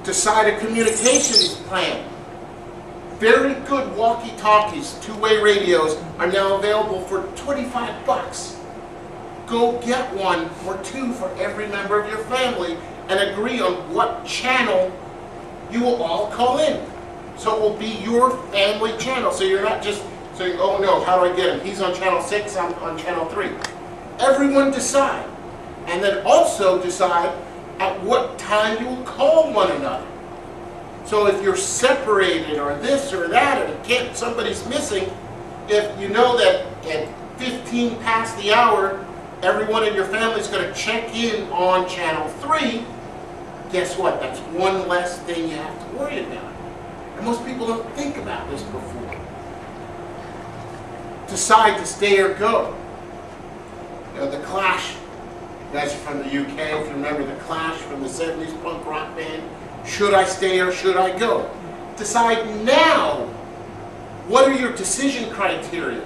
Decide a communications plan. Very good walkie-talkies, two-way radios are now available for 25 bucks. Go get one or two for every member of your family and agree on what channel you will all call in. So it will be your family channel. So you're not just saying, oh no, how do I get him? He's on channel 6, I'm on channel 3. Everyone decide. And then also decide at what time you will call one another. So if you're separated or this or that, or somebody's missing, if you know that at 15 past the hour, everyone in your family is going to check in on channel 3, guess what? That's one less thing you have to worry about. And most people don't think about this before. Decide to stay or go. You know, the Clash, you guys are from the UK, if you remember the Clash from the 70s punk rock band. Should I stay or should I go? Decide now. What are your decision criteria?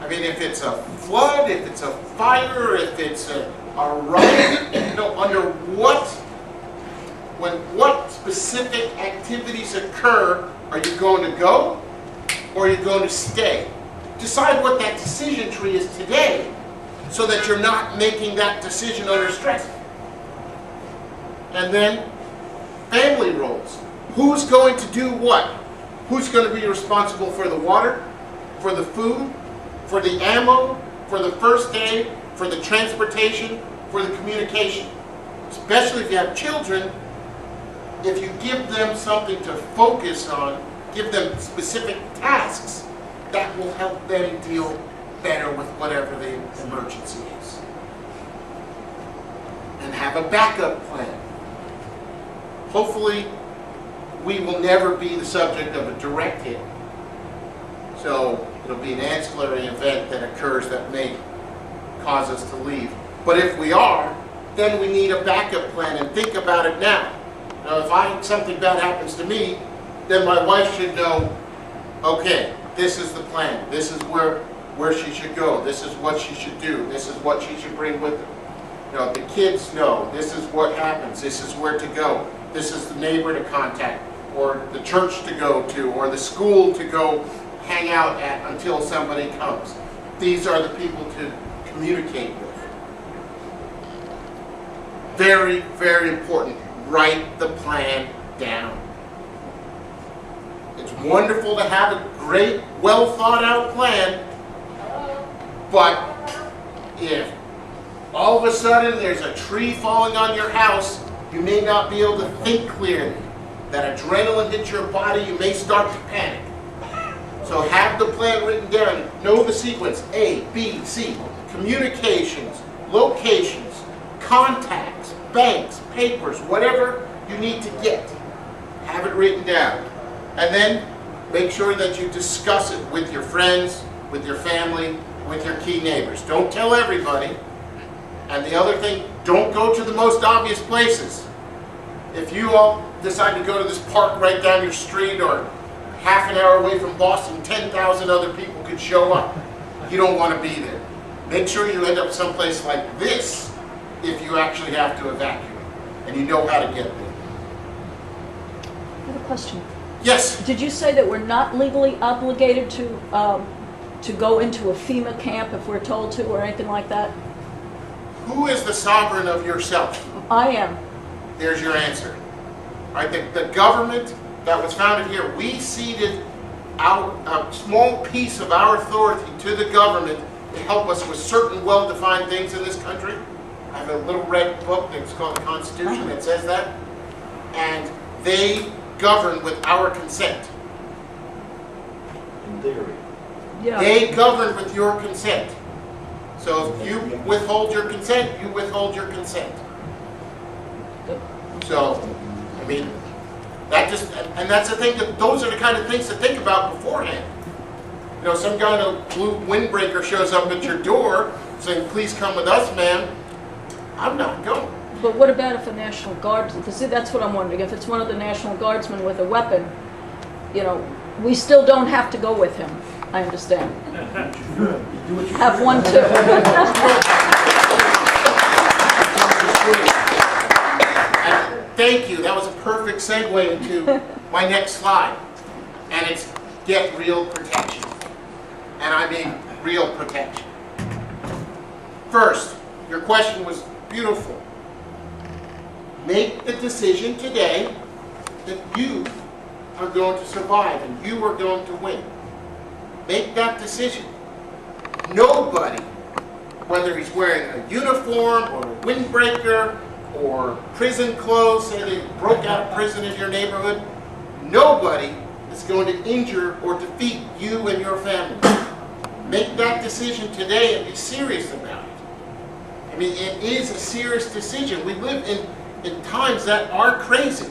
I mean, if it's a flood, if it's a fire, if it's a riot, you know, under what specific activities occur, are you going to go or are you going to stay? Decide what that decision tree is today so that you're not making that decision under stress. And then family roles. Who's going to do what? Who's going to be responsible for the water, for the food, for the ammo, for the first aid, for the transportation, for the communication? Especially if you have children, if you give them something to focus on, give them specific tasks, that will help them deal better with whatever the emergency is. And have a backup plan. Hopefully, we will never be the subject of a direct hit. So it'll be an ancillary event that occurs that may cause us to leave. But if we are, then we need a backup plan and think about it now. Now, if something bad happens to me, then my wife should know, okay, this is the plan. This is where she should go. This is what she should do. This is what she should bring with her. You know, the kids know, this is what happens. This is where to go. This is the neighbor to contact, or the church to go to, or the school to go hang out at until somebody comes. These are the people to communicate with. Very, very important. Write the plan down. It's wonderful to have a great, well thought out plan, but if all of a sudden there's a tree falling on your house, you may not be able to think clearly. That adrenaline hits your body, you may start to panic. So have the plan written down. Know the sequence, A, B, C, communications, locations, contacts, banks, papers, whatever you need to get. Have it written down. And then make sure that you discuss it with your friends, with your family, with your key neighbors. Don't tell everybody. And the other thing, don't go to the most obvious places. If you all decide to go to this park right down your street or half an hour away from Boston, 10,000 other people could show up. You don't want to be there. Make sure you end up someplace like this if you actually have to evacuate and you know how to get there. I have a question. Yes? Did you say that we're not legally obligated to go into a FEMA camp if we're told to or anything like that? Who is the sovereign of yourself? I am. There's your answer. All right, the government that was founded here, we ceded a small piece of our authority to the government to help us with certain well-defined things in this country. I have a little red book that's called the Constitution that says that. And they govern with our consent. In theory. Yeah. They govern with your consent. So if you withhold your consent, you withhold your consent. So, I mean, and that's the thing, those are the kind of things to think about beforehand. You know, some guy in a blue windbreaker shows up at your door saying, please come with us, ma'am. I'm not going. But what about if a National Guardsman, because that's what I'm wondering, if it's one of the National Guardsmen with a weapon, you know, we still don't have to go with him, I understand. Have one too. thank you. That was a perfect segue into my next slide. And it's get real protection. And I mean real protection. First, your question was beautiful. Make the decision today that you are going to survive and you are going to win. Make that decision. Nobody, whether he's wearing a uniform or a windbreaker or prison clothes, say they broke out of prison in your neighborhood, nobody is going to injure or defeat you and your family. Make that decision today and be serious about it. I mean, it is a serious decision. We live in times that are crazy.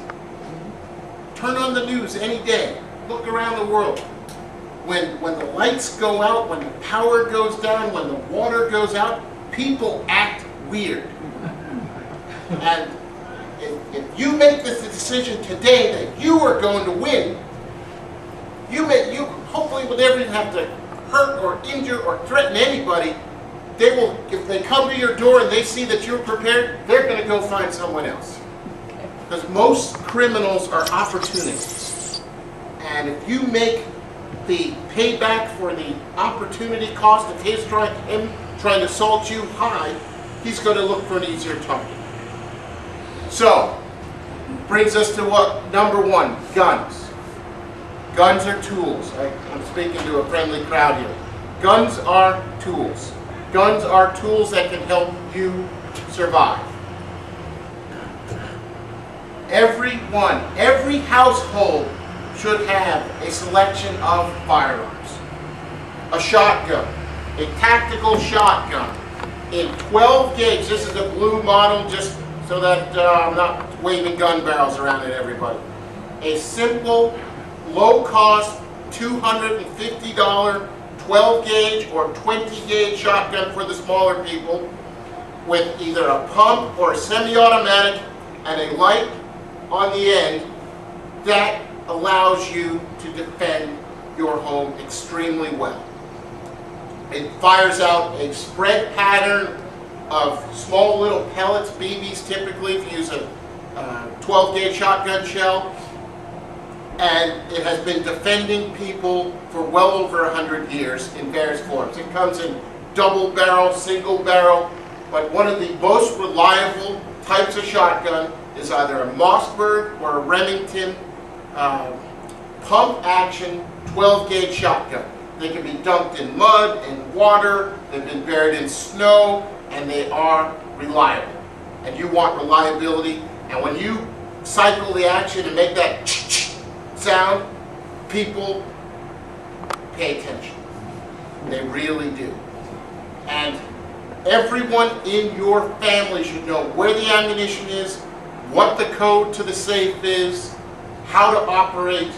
Turn on the news any day. Look around the world. When the lights go out, when the power goes down, when the water goes out, people act weird. And if you make this decision today that you are going to win, you hopefully will never even have to hurt or injure or threaten anybody. They will, if they come to your door and they see that you're prepared, they're going to go find someone else. Because most criminals are opportunists. And if you make the payback for the opportunity cost of him trying to assault you high, he's going to look for an easier target. So, brings us to what? Number one, guns. Guns are tools. I'm speaking to a friendly crowd here. Guns are tools. Guns are tools that can help you survive. Every household should have a selection of firearms. A shotgun, a tactical shotgun in 12 gauge. This is a blue model just so that I'm not waving gun barrels around at everybody. A simple, low-cost, $250 12 gauge or 20 gauge shotgun for the smaller people with either a pump or a semi-automatic and a light on the end that allows you to defend your home extremely well. It fires out a spread pattern of small little pellets, BBs typically, if you use a 12 gauge shotgun shell. And it has been defending people for well over 100 years in various forms. It comes in double barrel, single barrel, but one of the most reliable types of shotgun is either a Mossberg or a Remington pump action 12 gauge shotgun. They can be dunked in mud and water, they've been buried in snow, and they are reliable. And you want reliability, and when you cycle the action and make that sound, people pay attention. They really do. And everyone in your family should know where the ammunition is, what the code to the safe is, how to operate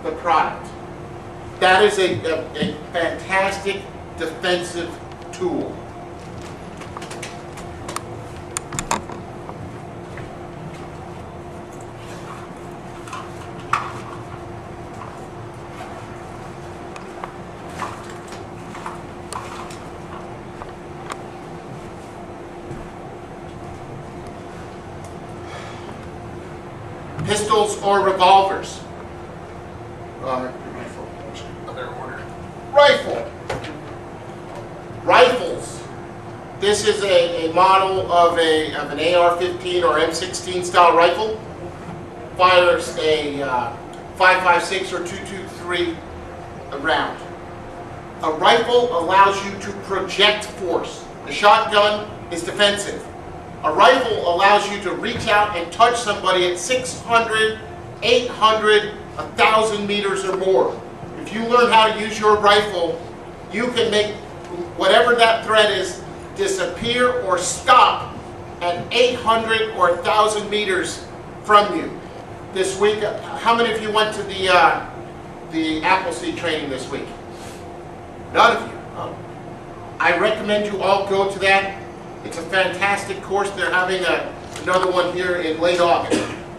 the product. That is a fantastic defensive tool. Pistols or revolvers. Rifle. Rifles. This is a model of an AR-15 or M16 style rifle. Fires a 5.56 or 2.23 round. A rifle allows you to project force. The shotgun is defensive. A rifle allows you to reach out and touch somebody at 600, 800, 1,000 meters or more. If you learn how to use your rifle, you can make whatever that threat is disappear or stop at 800 or 1,000 meters from you. This week, how many of you went to the Appleseed training this week? None of you. Oh. I recommend you all go to that. It's a fantastic course. They're having another one here in late August.